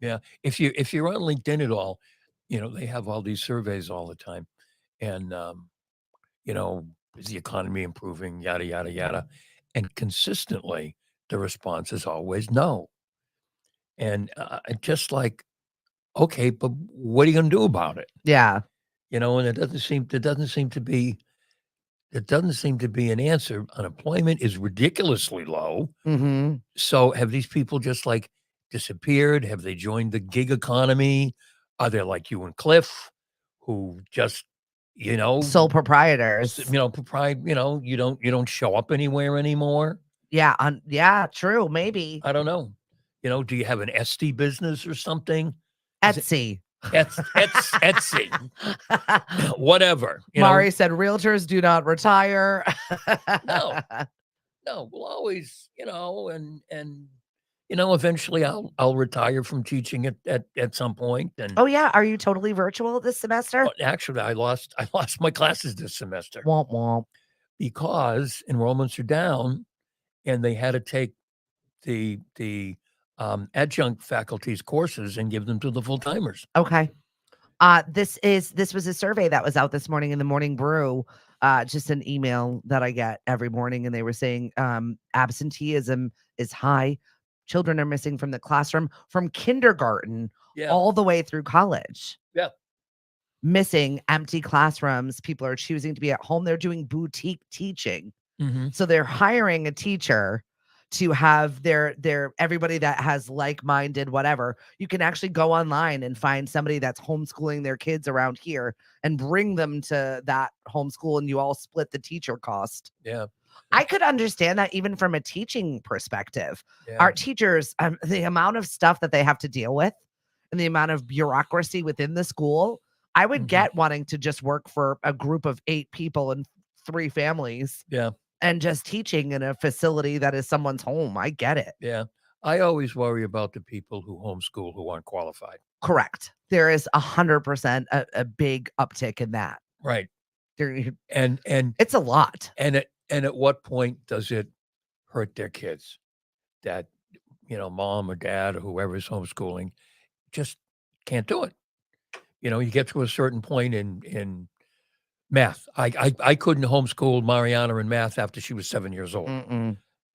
Yeah. If you're on LinkedIn at all, they have all these surveys all the time. And is the economy improving? Yada, yada, yada. And consistently the response is always no. And just like, okay, but what are you going to do about it? Yeah. And it doesn't seem to be an answer. Unemployment is ridiculously low. Mm-hmm. So have these people just like disappeared? Have they joined the gig economy? Are they like you and Cliff, who just, sole proprietors? you don't show up anywhere anymore. Yeah. Yeah. True. Maybe. I don't know. Do you have an Etsy business or something? Etsy. Etsy. Whatever. Mari said realtors do not retire. No, we'll always, and eventually I'll retire from teaching at some point. And oh yeah, are you totally virtual this semester? Actually, I lost my classes this semester. Womp womp. Because enrollments are down, and they had to take the adjunct faculty's courses and give them to the full timers. Okay. This was a survey that was out this morning in the Morning Brew. Just an email that I get every morning, and they were saying absenteeism is high. Children are missing from the classroom from kindergarten all the way through college. Yeah. Missing, empty classrooms. People are choosing to be at home. They're doing boutique teaching. Mm-hmm. So they're hiring a teacher to have their everybody that has like-minded whatever. You can actually go online and find somebody that's homeschooling their kids around here and bring them to that homeschool, and you all split the teacher cost. Yeah. I could understand that even from a teaching perspective. Yeah. Our teachers, the amount of stuff that they have to deal with and the amount of bureaucracy within the school, I would get wanting to just work for a group of 8 people and 3 families. Yeah. And just teaching in a facility that is someone's home. I get it. Yeah. I always worry about the people who homeschool who aren't qualified. Correct. There is 100% a big uptick in that. Right. And it's a lot. And at what point does it hurt their kids that, mom or dad or whoever is homeschooling just can't do it? You get to a certain point in math. I couldn't homeschool Mariana in math after she was 7 years old.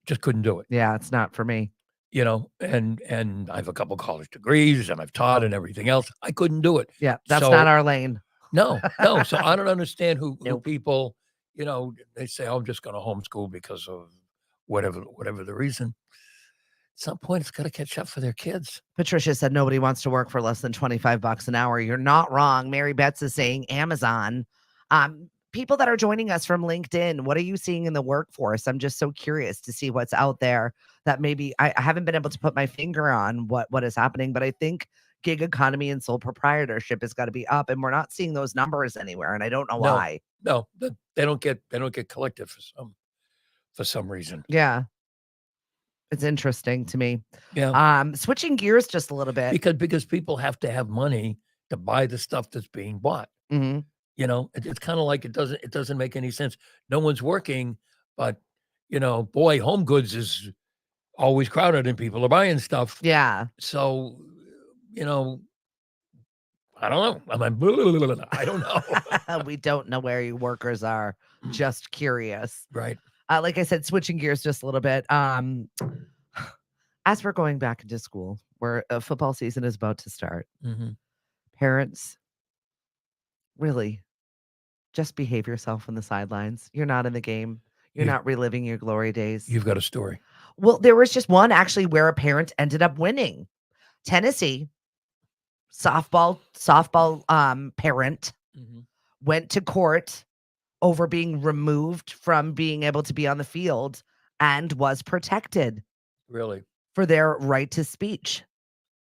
Just couldn't do it. Yeah, it's not for me. And I have a couple college degrees and I've taught and everything else. I couldn't do it. Yeah, that's not our lane. No. So I don't understand who people, they say, oh, I'm just going to homeschool because of whatever the reason. At some point, it's got to catch up for their kids. Patricia said nobody wants to work for less than $25 an hour. You're not wrong. Mary Betts is saying Amazon. People that are joining us from LinkedIn, what are you seeing in the workforce? I'm just so curious to see what's out there that maybe I haven't been able to put my finger on what is happening, but I think gig economy and sole proprietorship has got to be up, and we're not seeing those numbers anywhere, and I don't know why. No, they don't get collected for some reason. Yeah. It's interesting to me. Yeah. Switching gears just a little bit. Because people have to have money to buy the stuff that's being bought. Mm-hmm. It's kind of like it doesn't make any sense. No one's working, but boy, home goods is always crowded and people are buying stuff. Yeah. So, I don't know. I'm like, blah, blah, blah, blah, I don't know. We don't know where you workers are. Just curious. Right. Like I said, switching gears just a little bit. As we're going back into school, where football season is about to start, Hmm. parents, really, just behave yourself on the sidelines. You're not in the game. You're You've not reliving your glory days. you've got a story. Well, there was just one actually where a parent ended up winning. Tennessee softball parent Hmm. went to court over being removed from being able to be on the field and was protected Really? for their right to speech.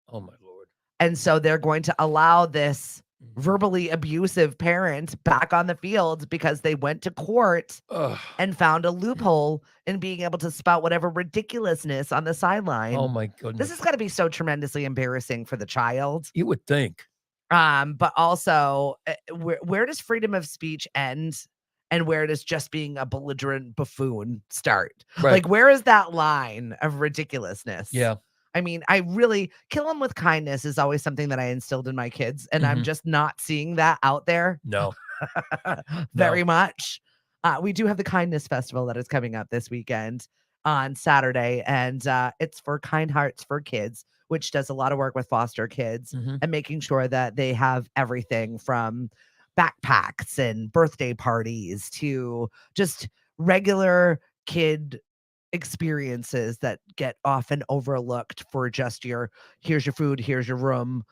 Oh my Lord. And so they're going to allow this Mhm. verbally abusive parent back on the field because they went to court Ugh. and found a loophole in being able to spout whatever ridiculousness on the Oh sideline. my This has goodness. got to be so tremendously embarrassing for the child. You would think. But also, where does freedom of speech end and where does just being a belligerent buffoon start? Right. Like, where is that line of ridiculousness? Yeah. I mean, I really kill them with kindness is always something that I instilled in my kids, and I'm Hmm. just not seeing that out there No. very No. much. We do have the Kindness Festival that is coming up this weekend on Saturday, and it's for Kind Hearts for Kids, which does a lot of work with foster kids Hmm. and making sure that they have everything from backpacks and birthday parties to just regular kid experiences that get often overlooked for just your here's your food, here's your room,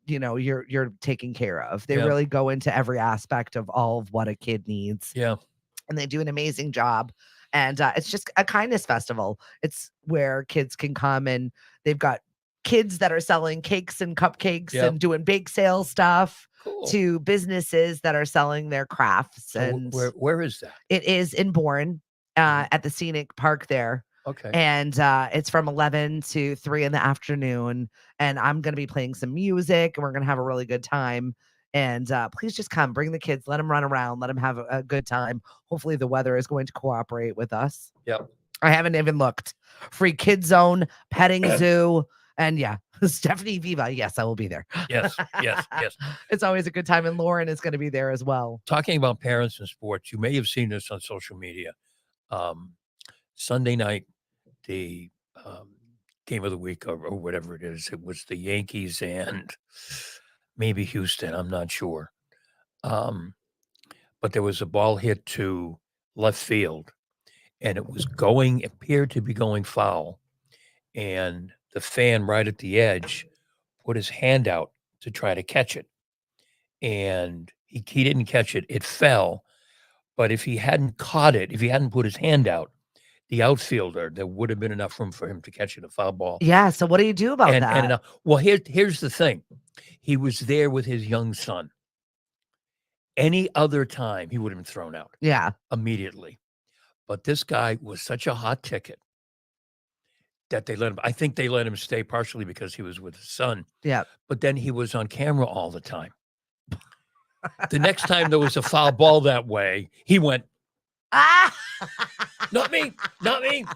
you're taken care of. They Yeah. really go into every aspect of all of what a kid needs, Yeah. and they do an amazing job. And it's just a kindness festival. It's where kids can come, and they've got kids that are selling cakes and cupcakes Yeah. and doing bake sale stuff Cool. to businesses that are selling their crafts. So And where is that? it is in Bourne, Mhm. at the scenic park there, Okay. and, it's from 11 to 3 in the afternoon, and I'm gonna be playing some music, and we're gonna have a really good time, and, please just come, bring the kids, let them run around, let them have a good time. Hopefully, the weather is going to cooperate with us. Yep. I haven't even looked. Free kid zone, petting zoo, and yeah, Stephanie Viva, yes, I will be there. Yes. Yes. Yes. It's always a good time, and Lauren is gonna be there as well. Talking about parents and sports, you may have seen this on social media. Um, Sunday night, the game of the week or whatever it is, it was the Yankees and maybe Houston. I'm not sure. Um, but there was a ball hit to left field, and it was going, appeared to be going foul. And the fan right at the edge put his hand out to try to catch it. And he didn't catch it. It fell. But if he hadn't caught it, if he hadn't put his hand out, the outfielder, there would have been enough room for him to catch it, a foul ball. Yeah, so what do you do about And that? enough. Well, here's the thing. He was there with his young son. Any other time, he would have been thrown out Yeah, immediately. But this guy was such a hot ticket that they let him. I think they let him stay partially because he was with his son. yeah. But then he was on camera all the time. The next time there was a foul ball that way, he went, Ah! "Not me, not me."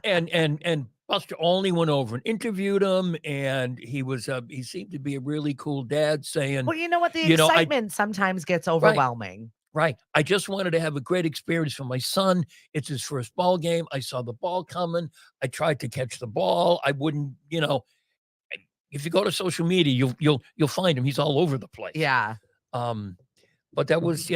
And Buster Olney went over and interviewed him, and he seemed to be a really cool dad, saying, Well, you know what? The you know, I excitement sometimes gets right, overwhelming. right. I just wanted to have a great experience for my son. It's his first ball game. I saw the ball coming. I tried to catch the ball. I wouldn't, if you go to social media, you'll find him. He's all over the place. Yeah. Um, but that was,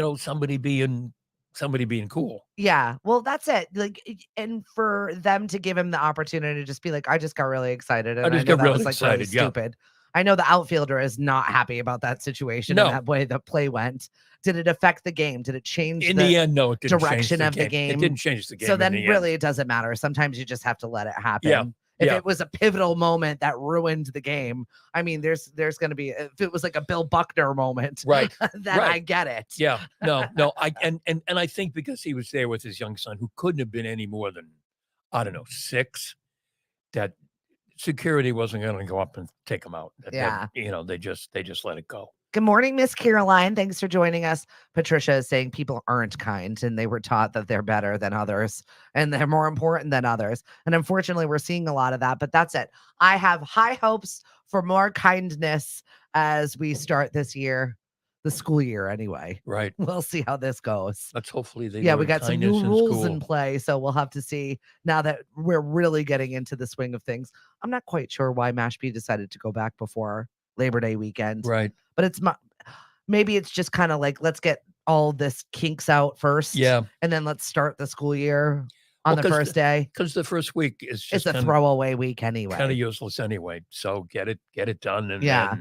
somebody being cool. Yeah. Well, that's it. Like, and for them to give him the opportunity to just be like, I just got really excited. I And I just know got that really was like really excited. Yeah. stupid. I know the outfielder is not happy about that situation and No, that way the play went. Did it affect the game? Did it change in the the end, no, it didn't change direction the of the game. It game? didn't change the So game in then the end. really it doesn't matter. Sometimes you just have to let it Yeah. happen. If Yeah. it was a pivotal moment that ruined the game, I mean, there's going to be, if it was like a Bill Buckner moment, Right. then I Right. get it. Yeah. No. And I think because he was there with his young son, who couldn't have been any more than, I don't know, 6, that security wasn't going to go up and take him out. Yeah. They just let it go. Good morning, Miss Caroline. Thanks for joining us. Patricia is saying people aren't kind and they were taught that they're better than others and they're more important than others. And unfortunately, we're seeing a lot of that, but that's it. I have high hopes for more kindness as we start this year, the school year anyway. Right. We'll see how this goes. Let's hopefully they Yeah, we learn got some new kindness in rules in school. play, so we'll have to see now that we're really getting into the swing of things. I'm not quite sure why Mashpee decided to go back before Labor Day weekend, Right. but maybe it's just kind of like, let's get all this kinks out first, Yeah. and then let's start the school year on Well, the first day. because the first week is It's just a throwaway week kind anyway. of useless anyway. So get it done, and Yeah.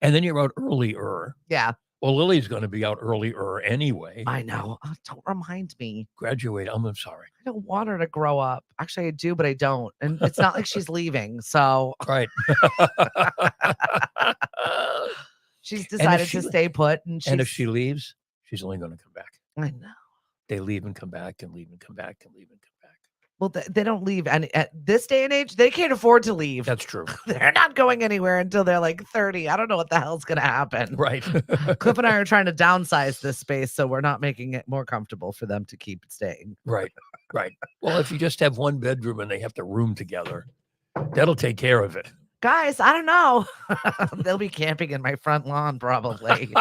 then you're out earlier. Yeah, Well, Lily's going to be out earlier anyway. I know. Oh, don't remind me. Graduate. I'm sorry. I don't want her to grow up. Actually, I do, but I don't. And it's not like she's leaving. So Right. she's decided she- to stay put. And if she leaves, she's only going to come back. I know. They leave and come back and leave and come back and leave and come back. Well, they don't leave. And at this day and age, they can't afford to leave. That's true. They're not going anywhere until they're like 30. I don't know what the hell's going to happen. Right. Cliff and I are trying to downsize this space, so we're not making it more comfortable for them to keep staying. Right. Right. Well, if you just have one bedroom and they have to room together, that'll take care of it. Guys, I don't know. They'll be camping in my front lawn probably.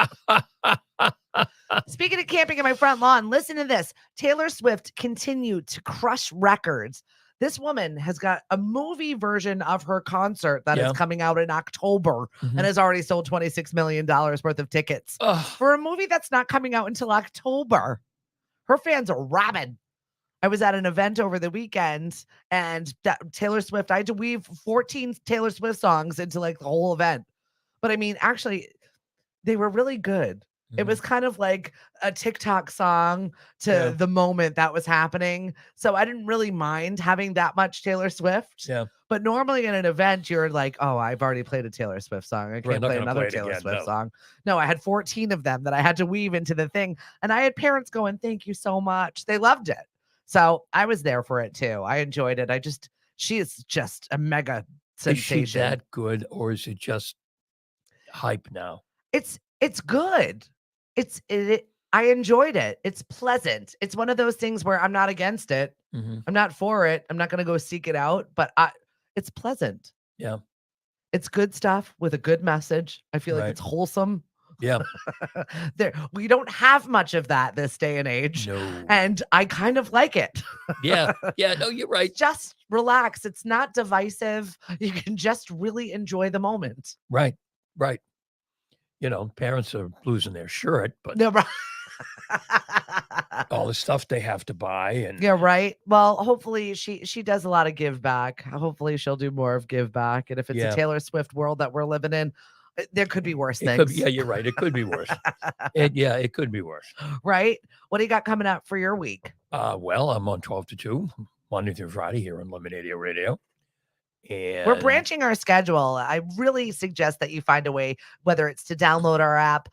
Speaking of camping in my front lawn, listen to this. Taylor Swift continued to crush records. This woman has got a movie version of her concert that is coming out in October and has already sold $26 million worth of tickets. For a movie that's not coming out until October, her fans are rabid. I was at an event over the weekend and Taylor Swift, I had to weave 14 Taylor Swift songs into like the whole event. But I mean, actually, they were really good. It was kind of like a TikTok song to the moment that was happening. So I didn't really mind having that much Taylor Swift. Yeah. But normally in an event, you're like, oh, I've already played a Taylor Swift song. I can't play another Taylor Swift song. No, I had 14 of them that I had to weave into the thing. And I had parents going, thank you so much. They loved it. So I was there for it too. I enjoyed it. She is just a mega sensation. Is she that good, or is it just hype now? It's good. I enjoyed it. It's pleasant. It's one of those things where I'm not against it. I'm not for it. I'm not going to go seek it out, but it's pleasant. Yeah. It's good stuff with a good message. I feel like it's wholesome. Yeah. We don't have much of that this day and age. No. And I kind of like it. Yeah. Yeah. No, you're right. Just relax. It's not divisive. You can just really enjoy the moment. Right. Right. You know, parents are losing their shirt, but No, right. all the stuff they have to buy. And yeah, right. Well, hopefully she does a lot of give back. Hopefully she'll do more of give back. And if it's a Taylor Swift world that we're living in, there could be worse things. Yeah, you're right. It could be worse. It could be worse. Right? What do you got coming up for your week? Well, I'm on 12 to 2, Monday through Friday here on Lemonadio Radio. And we're branching our schedule. I really suggest that you find a way, whether it's to download our app,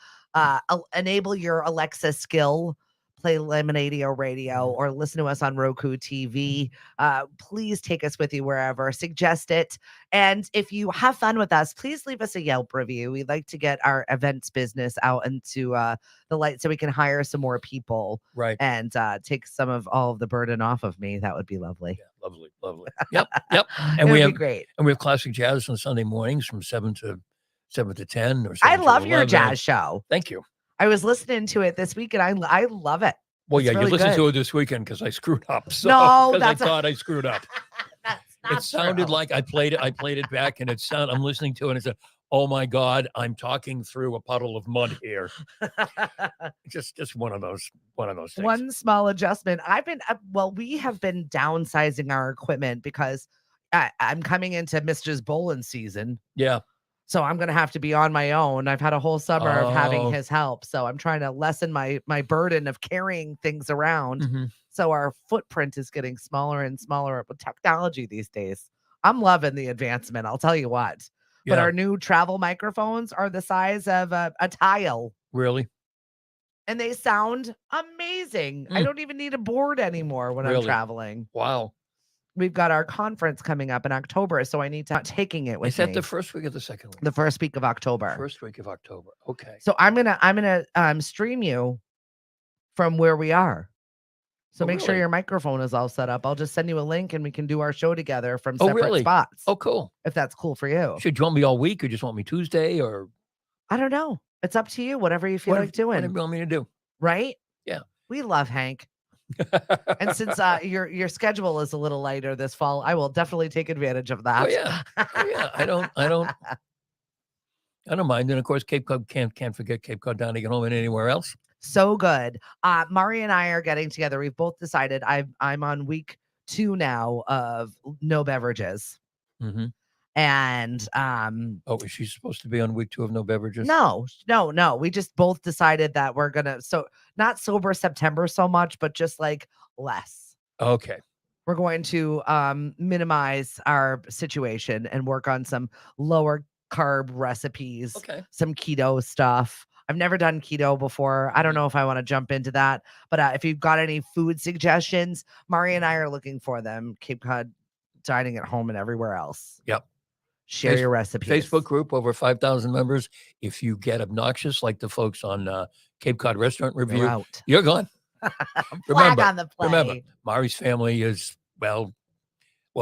enable your Alexa skill, play Lemonadio Radio, or listen to us on Roku TV. Please take us with you wherever. Suggest it. And if you have fun with us, please leave us a Yelp review. We'd like to get our events business out into the light so we can hire some more people. Right. And take some of all of the burden off of me. That would be lovely. Yeah, lovely. Yep. And it would be great. And we have classic jazz on Sunday mornings from 7 to 10 or 7 I to love your 11. jazz show. Thank you. I was listening to it this week and I love it. Well, it's yeah, really you listened good. to it this weekend because I screwed up. So, no, I thought I screwed up. That's not It sounded true. like I played it back, and I'm listening to it and it said, "Oh my God, I'm talking through a puddle of mud here." just one of those things. One small adjustment. We have been downsizing our equipment because I'm coming into Mr. Boland's season. Yeah. So I'm going to have to be on my own. I've had a whole summer of having his help. So I'm trying to lessen my burden of carrying things around. So our footprint is getting smaller and smaller with technology these days. I'm loving the advancement. I'll tell you what. Yeah. But our new travel microphones are the size of a tile. Really? And they sound amazing. I don't even need a board anymore when I'm traveling. Wow. We've got our conference coming up in October, so I need to taking it with me. Is that the first week or the second week? The first week of October. First week of October. Okay. So I'm gonna stream you from where we are. So make sure your microphone is all set up. I'll just send you a link and we can do our show together from separate spots. Oh, cool. If that's cool for you. Should you want me all week or just want me Tuesday or? I don't know. It's up to you. Whatever you feel What like doing. Whatever you want me to do. Right? Yeah. We love Hank. And since your schedule is a little lighter this fall, I will definitely take advantage of that. Oh yeah. Oh yeah. I don't mind. And of course, Cape Cod can't forget Cape Cod down to get home and anywhere else. So good. Mari and I are getting together. We've both decided I'm on week 2 now of no beverages. Mm-hmm. And Oh, is she supposed to be on week 2 of no beverages? no. We just both decided that we're gonna not sober September so much, but just like less. Okay. We're going to minimize our situation and work on some lower carb recipes, Okay. some keto stuff. I've never done keto before. I don't Mhm. know if I want to jump into that, but if you've got any food suggestions, Mari and I are looking for them. Cape Cod dining at home and everywhere else. Yep. Share your recipes. Facebook group, over 5,000 members. If you get obnoxious like the folks on Cape Cod Restaurant Review, out. you're gone. Flag on the play. Remember, Mari's family is, well,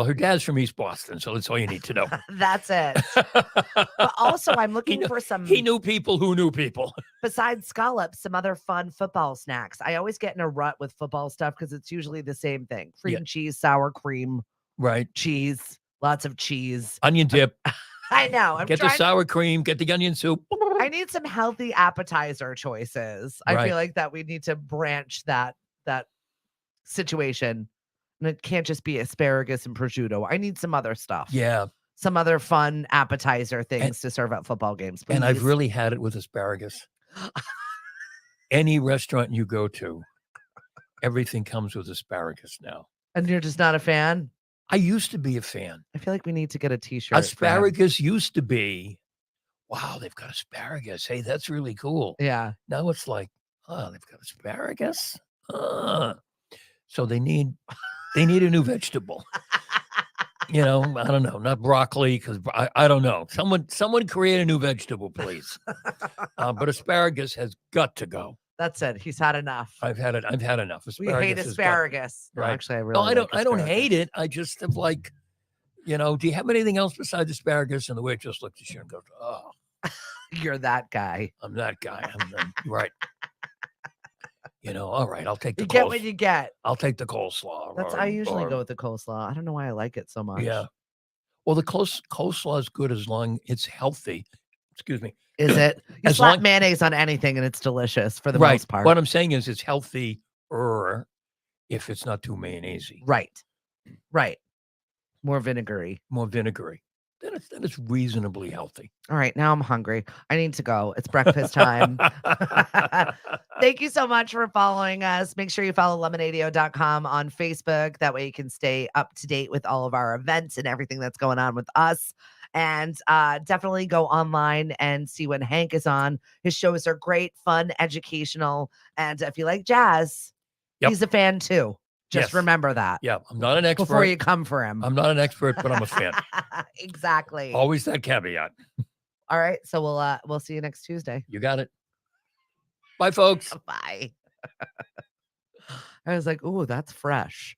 her dad's from East Boston, so that's all you need to know. That's it. But also, I'm looking for some. He knew people who knew people. Besides scallops, some other fun football snacks. I always get in a rut with football stuff because it's usually the same thing: cream cheese, sour cream, right? Cheese, lots of cheese, onion dip. I know. Get the sour cream. Get the onion soup. I need some healthy appetizer choices. Right. I feel like that we need to branch that situation. And it can't just be asparagus and prosciutto. I need some other stuff. Yeah. Some other fun appetizer things to serve at football games. Please. And I've really had it with asparagus. Any restaurant you go to, everything comes with asparagus now. And you're just not a fan? I used to be a fan. I feel like we need to get a t-shirt. Asparagus used to be, wow, they've got asparagus. Hey, that's really cool. Yeah. Now it's like, oh, they've got asparagus. So they need a new vegetable. I don't know, not broccoli, because I don't know. Someone create a new vegetable, please. But asparagus has got to go. That's it. He's had enough. I've had enough. Asparagus. We hate asparagus. Right. No, actually, I really I don't hate it. I just have do you have anything else besides asparagus? And the waitress looks at you and goes, oh. You're that guy. I'm that guy. Right. All right, I'll take the coleslaw. Get what you get. I'll take the coleslaw. I usually go with the coleslaw. I don't know why I like it so much. Yeah. Well, the coleslaw is good as long as it's healthy. Excuse me. Is it? You slap mayonnaise on anything and it's delicious for the most part. What I'm saying is it's healthy if it's not too mayonnaise-y. Right. More vinegary. Then it's reasonably healthy. All right, now I'm hungry. I need to go. It's breakfast time. Thank you so much for following us. Make sure you follow lemonadio.com on Facebook. That way you can stay up to date with all of our events and everything that's going on with us. And definitely go online and see when Hank is on. His shows are great, fun, educational. And if you like jazz, he's a fan too. Just remember that. Yeah, I'm not an expert. Before you come for him. I'm not an expert, but I'm a fan. Exactly. Always that caveat. All right, so we'll see you next Tuesday. You got it. Bye, folks. Bye. I was like, ooh, that's fresh.